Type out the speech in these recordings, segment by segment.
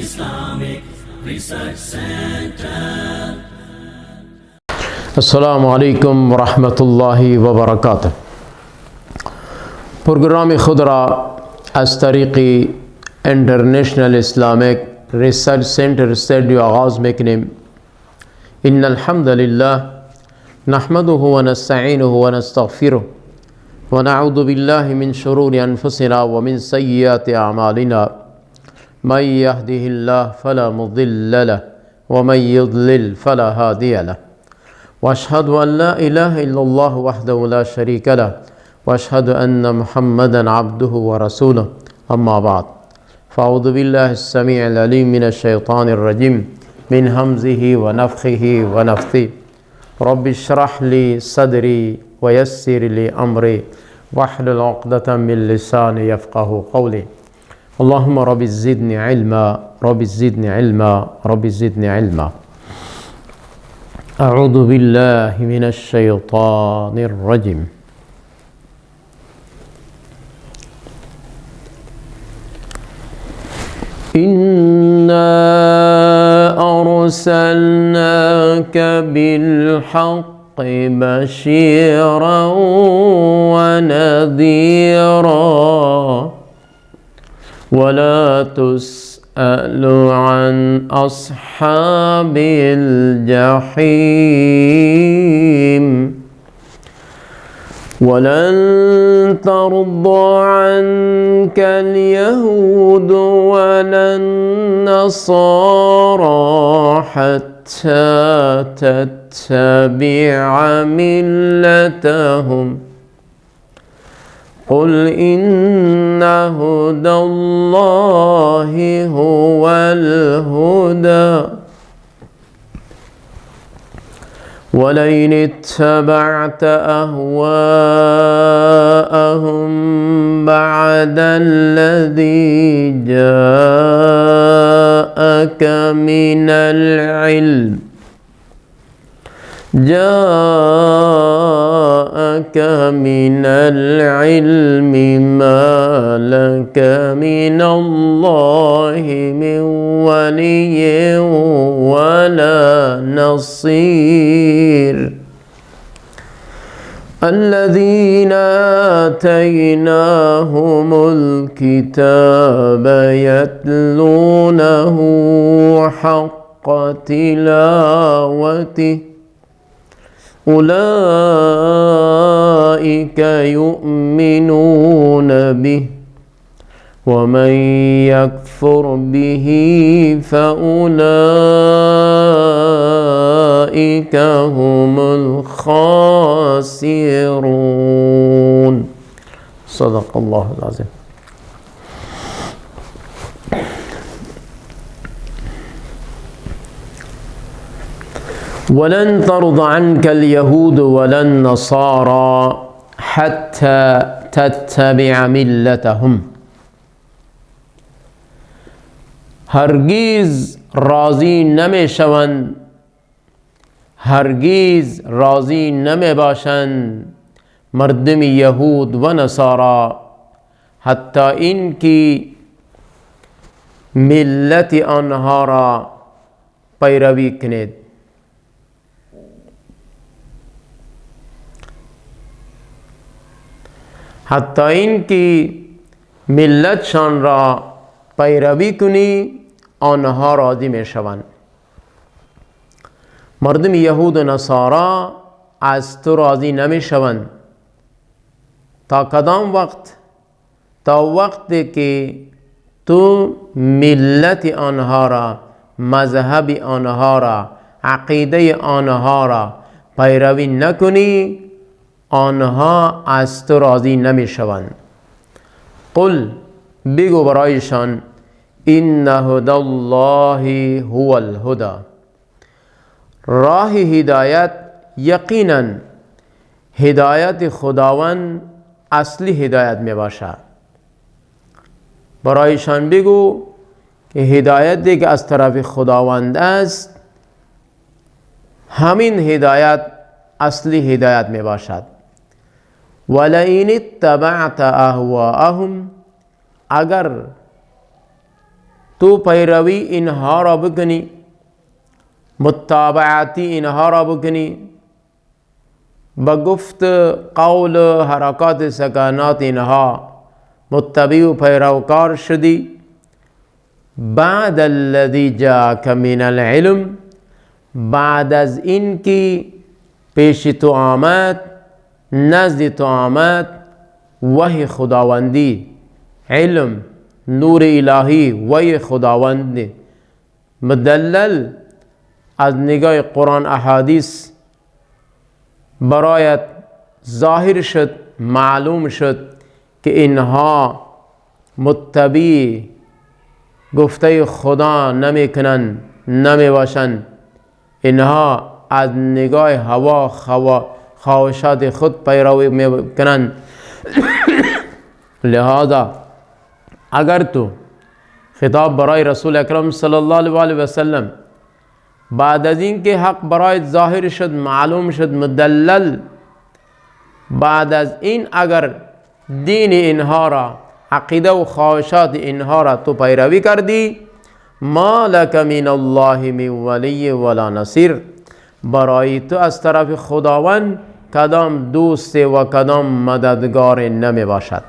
Islamic Research Center. السلام علیکم ورحمت الله و برکاته. پروگرام خود را از طریق انٹرنیشنل اسلامک ریسرچ سینٹر اسٹوڈیو آغاز میکنیم. ان الحمد لله نحمده ونستعینه ونستغفره ونعوذ بالله من شرور انفسنا ومن سیئات اعمالنا. من يهده الله فلا مضل له ومن يضلل فلا هادي له. واشهد ان لا اله الا الله وحده لا شريك له واشهد ان محمدا عبده ورسوله. اما بعد فاعوذ بالله السميع العليم من الشيطان الرجيم من همزه ونفخه ونفثه. رب اشرح لي صدري ويسر لي امري واحلل عقدة من لساني يفقه قولي. اللهم رب زدني علما رب زدني علما رب زدني علما. اعوذ بالله من الشيطان الرجيم. إنا أرسلناك بالحق بشيرا ونذيرا ولا تسأل عن أصحاب الجحيم. ولن ترضى عنك اليهود ولا النصارى حتى تتبع ملتهم. قل إن هدى الله هو الهدى ولئن اتبعت أهواءهم بعد الذي جاءك من العلم ما لك من الله من ولي ولا نصير. الذين آتيناهم الكتاب يتلونه حق تلاوته أولئك يؤمنون به ومن يكفر به فأولئك هم الخاسرون. صدق الله العظيم. ولن ترضى عنك اليهود ولا النصارى حتى تتبع ملتهم. هرگیز راضی نمی شوند، هرگیز راضی نمی باشند مردم یهود و نصارا حتی این که ملت آنها را پیروی کنید. حتی این که ملتشان را پیروی کنی آنها راضی می شوند. مردم یهود و نصارا از تو راضی نمی شوند تا کدام وقت؟ تا وقتی که تو ملت آنها را، مذهب آنها را، عقیده آنها را پیروی نکنی آنها از تو راضی نمی شوند. قل بگو برایشان این هدی الله هو الهدى. راه هدایت یقینا هدایت خداوند اصلی هدایت می باشد. برایشان بگو که هدایتی که از طرف خداوند است همین هدایت اصلی هدایت می باشد. ولئن اتبعت اهواءهم، اگر تو پیروی اینها را بکنی، متابعتی اینها را بکنی، با گفت قول حرکات سکانات اینها متبع و پیروکار شدی، بعد الذی جاءک من العلم، بعد از این که پیش تو آمد، نزد تو آمد وحی خداوندی، علم، نور الهی، وحی خداوندی مدلل از نگاه قرآن احادیث برایت ظاهر شد، معلوم شد که اینها متبع گفته خدا نمی کنن، نمی باشن، اینها از نگاه هوا خواهشات خود پیروی می کنن. لہذا اگر تو خطاب برای رسول اکرم صلی اللہ علیہ وسلم بعد از این که حق برایت ظاهر شد، معلوم شد، مدلل، بعد از این اگر دین اینها را، عقیده و خواهشات اینها را تو پیروی کردی، ما لک من الله من ولی ولا نصیر، برای تو از طرف خداوند کدام دوست و کدام مددگار نمی باشد.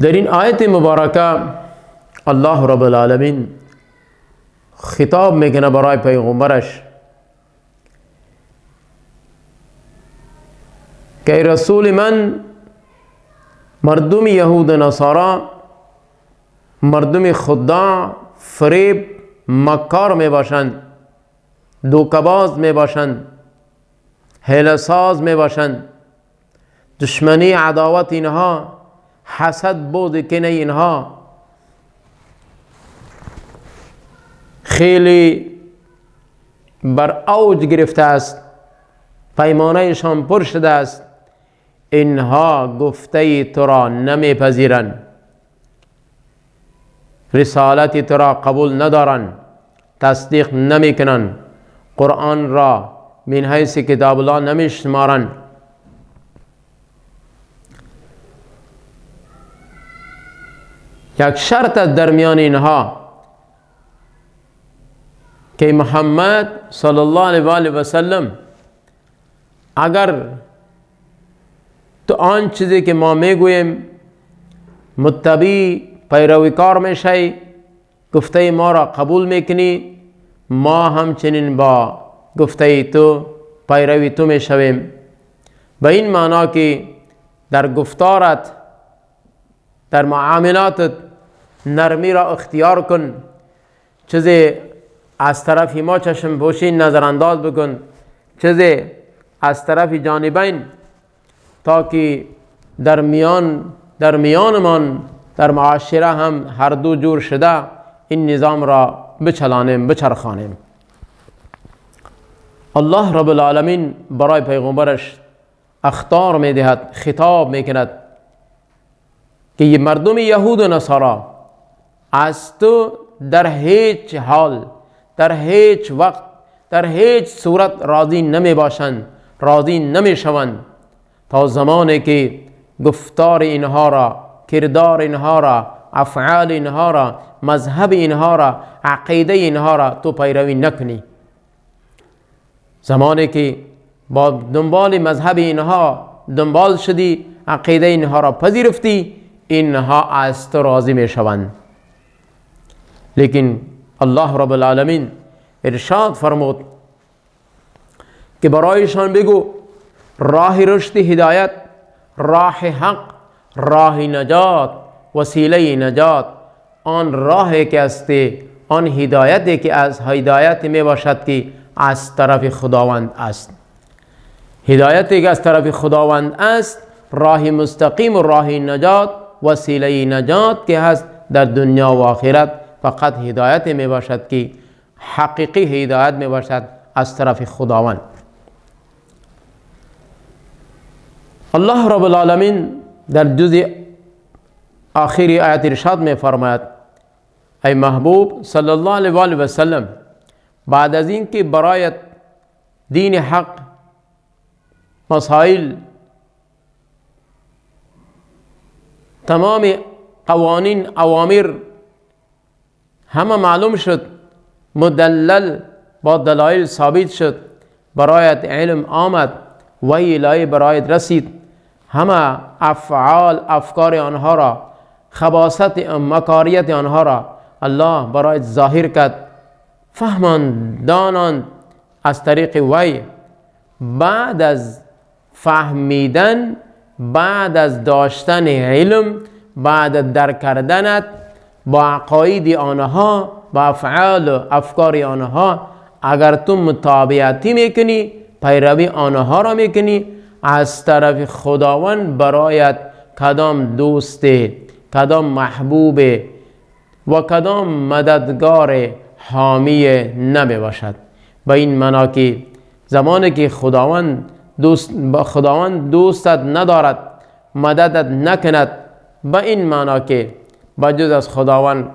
در این آیت مبارکه الله رب العالمین خطاب میکنه برای پیغمبرش که ای رسول من، مردم یهود و نصارا مردم خداع، فریب، مکار می باشند، دوکباز می باشند، حیله ساز می باشند، دشمنی، عداوت اینها، حسد، بود کنه اینها خیلی بر اوج گرفته است، پیمانهشان پر شده است. اینها گفته تو را نمی پذیرند، رسالت تو را قبول ندارند، تصدیق نمی کنند، قرآن را من حیث کتاب الله نمی شمارند. یک شرط در میان اینها که محمد صلی الله علیه و سلم اگر تو آن چیزی که ما میگوییم متبع پیرویکار میشی، گفته ما را قبول میکنی، ما همچنین با گفته تو پیروی تو میشویم. به این معنا که در گفتارت، در معاملاتت نرمی را اختیار کن، چیزی از طرف ما چشم پوشی نظر انداز بکن، چیزی از طرف جانبین، تا که در میانمان در معاشره هم هر دو جور شده این نظام را بچلانیم، بچرخانیم. الله رب العالمین برای پیغمبرش اخطار میدهد، خطاب میکند که یہ مردم یهود و نصارا از تو در هیچ حال، در هیچ وقت، در هیچ صورت راضی نمی باشند، راضی نمی شوند تا زمانی که گفتار اینها را، کردار اینها را، افعال اینها را، مذهب اینها را، عقیده اینها را تو پیروی نکنی. زمانی که با دنبال مذهب اینها دنبال شدی، عقیده اینها را پذیرفتی، اینها از تو راضی می شوند. لیکن الله رب العالمین ارشاد فرمود که برایشان بگو راه رشد هدایت، راه حق، راه نجات، وسیله نجات، آن راهی که است، آن هدایتی که از هدایت می باشد که از طرف خداوند است. هدایتی که از طرف خداوند است، راه مستقیم و راه نجات، وسیله نجات که هست در دنیا و آخرت، فقط هدایت می باشد که حقیقی هدایت می باشد از طرف خداوند. الله رب العالمین در جزء آخری آیت ارشاد می فرماید ای محبوب صلی الله علیه و سلم، بعد از این که برایت دین حق مسائل تمام قوانین اوامر همه معلوم شد، مدلل با دلایل ثابت شد، برایت علم آمد، وحی الهی برایت رسید، همه افعال افکار آنها را، خباثت مکاریت آنها را الله برایت ظاهر کرد، فهماندانان از طریق وحی. بعد از فهمیدن، بعد از داشتن علم، بعد از درک کردنت با عقاید آنها، با افعال و افکار آنها، اگر تو متابعتی میکنی، پیروی آنها را میکنی، از طرف خداوند برایت کدام دوست، کدام محبوب و کدام مددگار حامی نمی باشد. به این معنا که زمانی که خداوند دوستت ندارد، مددت نکند، به این معنا که بجز از خداوند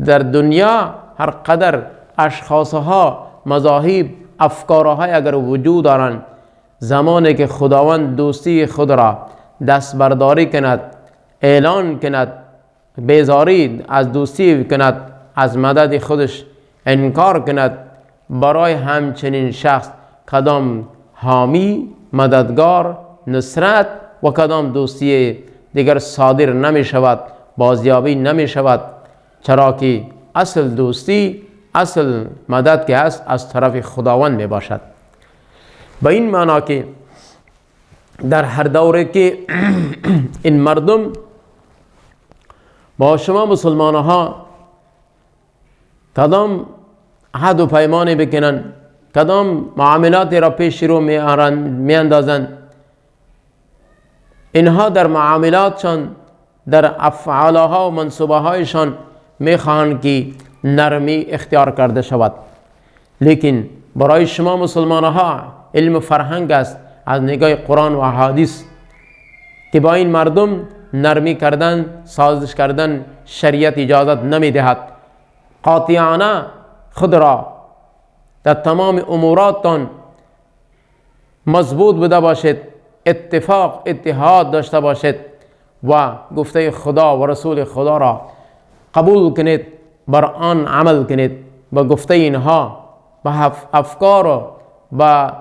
در دنیا هر قدر اشخاصها، مذاهب، افکارهای اگر وجود دارند، زمانی که خداوند دوستی خود را دستبرداری کند، اعلان کند، بیزاری از دوستی کند، از مدد خودش انکار کند، برای همچنین شخص کدام حامی، مددگار، نصرت و کدام دوستی دیگر صادر نمی شود، بازیابی نمی شود، چرا که اصل دوستی، اصل مدد که هست از طرف خداوند می باشد. به این معنا که در هر دوره که این مردم با شما مسلمان ها کدام عهد و پیمانی بکنن، کدام معاملاتی را پیش رو می اندازند، اینها در معاملاتشان، در افعالها و منصوبه هایشان می خواهند که نرمی اختیار کرده شود. لیکن برای شما مسلمان ها علم و فرهنگ است از نگاه قرآن و حدیث که با این مردم نرمی کردن، سازش کردن شریعت اجازت نمی دهد. قاطعانه خود را در تمام اموراتتان مضبوط بوده باشد، اتفاق اتحاد داشته باشد و گفته خدا و رسول خدا را قبول کنید، بر آن عمل کنید، با گفته اینها، با افکار و با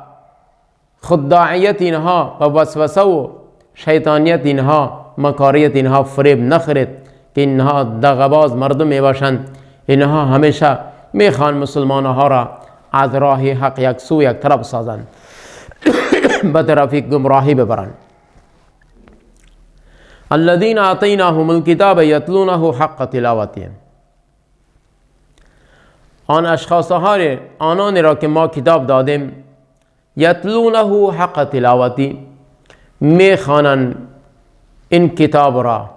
خداعیت اینها، با وسوسه و شیطانیت اینها، مکاریت اینها فریب نخورید که اینها دغباز مردم می باشند. اینها همیشه میخوان مسلمانها را از راه حق یک سو یک طرف سازند، به طرف گمراهی ببرند. الذين آتيناهم الكتاب يتلونه حق تلاوته، آن اشخاص آنانی را که ما کتاب دادیم، یتلونه حق تلاوتی، میخوانند این کتاب را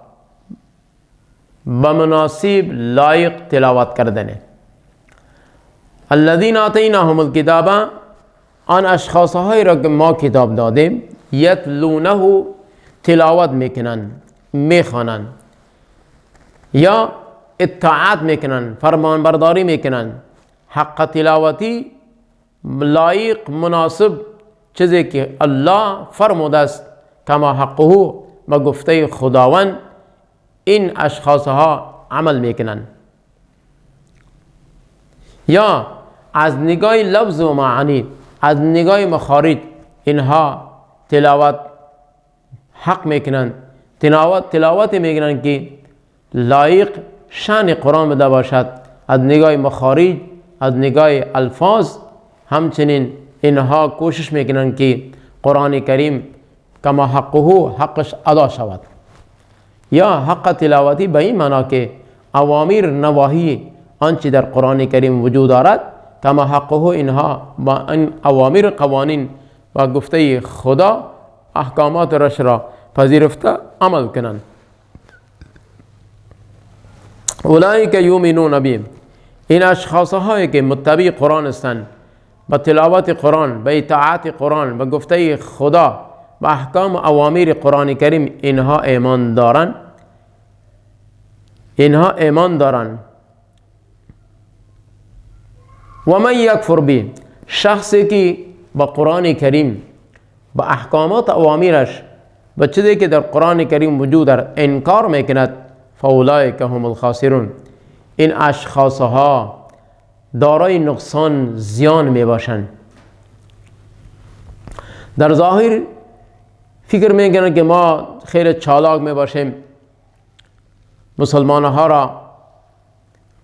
به مناسب لایق تلاوت کردنه. الذين آتيناهم الكتاب، آن اشخاصهایی را که ما کتاب دادیم، یتلونه تلاوت میکنند، میخوانند یا اطاعت میکنند، فرمان برداری میکنند. حق تلاوتی لایق مناسب چیزی که الله فرموده است، کما حقه، با گفته خداوند این اشخاصها عمل میکنند. یا از نگاه لفظ و معانی، از نگاه مخارج اینها تلاوت حق میکنند، تلاوت میکنند که لایق شان قرآن بده باشد، از نگاه مخارج، از نگاه الفاظ. همچنین اینها کوشش میکنند که قرآن کریم کما حقه، حقش ادا شود. یا حق تلاوتی به این معنا که اوامر نواهی آنچه در قرآن کریم وجود دارد، کما حقه اینها با این اوامر قوانین و گفته خدا احکامات رش را پذیرفته عمل کنند. اولئک یؤمنون به، این اشخاص هایی که متبع قرآن هستند، با تلاوت قرآن، با اطاعت قرآن، با گفته خدا، با احکام اوامر قرآن کریم، اینها ایمان دارند. اینها ایمان دارند. و من یکفر به، شخصی که با قرآن کریم، با احکامات اوامرش بچه که در قرآن کریم وجود در انکار میکند فاولئک هم الخاسرون، این اشخاص ها دارای نقصان زیان میباشند. در ظاهر فکر میکنند که ما خیلی چالاک میباشیم، مسلمان ها را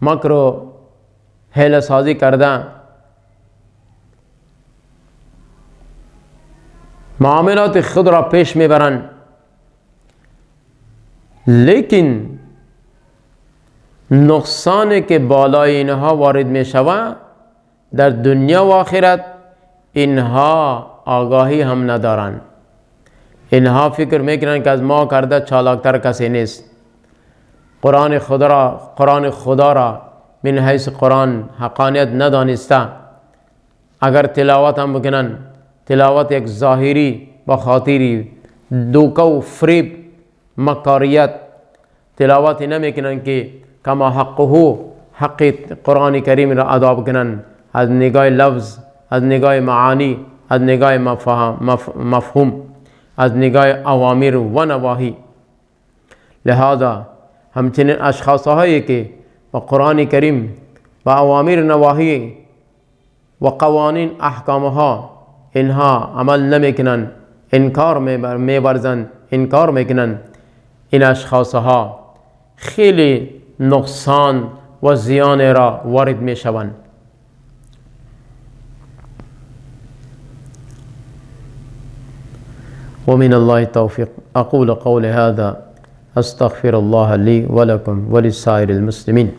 مکر و حیله سازی کرده، معاملات خود را پیش میبرند، لیکن نقصانی که بالای اینها وارد می شود در دنیا و آخرت اینها آگاهی هم ندارند. اینها فکر میکنند که از ما کرده چالاکتر کسی نیست. قرآن خدا را من حیث قرآن حقانیت ندانسته، اگر تلاوت هم بکنن تلاوت یک ظاهری با خاطری دوکه و فریب مکاریت تلاوتی نمیکنن که کما حق قرآن کریم را ادا بکنن، از نگاه لفظ، از نگاه معانی، از نگاه مفهوم، از نگاه اوامر و نواهی. لہذا همچنین اشخاص هایی که با قرآن کریم و اوامر نواهی و قوانین احکامها اینها عمل نمیکنن، انکار می‌ورزند، انکار میکنن، این اشخاص ها خیلی نقصان و زیان را وارد می شوند. ومن الله التوفيق. أقول قولي هذا أستغفر الله لي ولكم ولسائر المسلمين.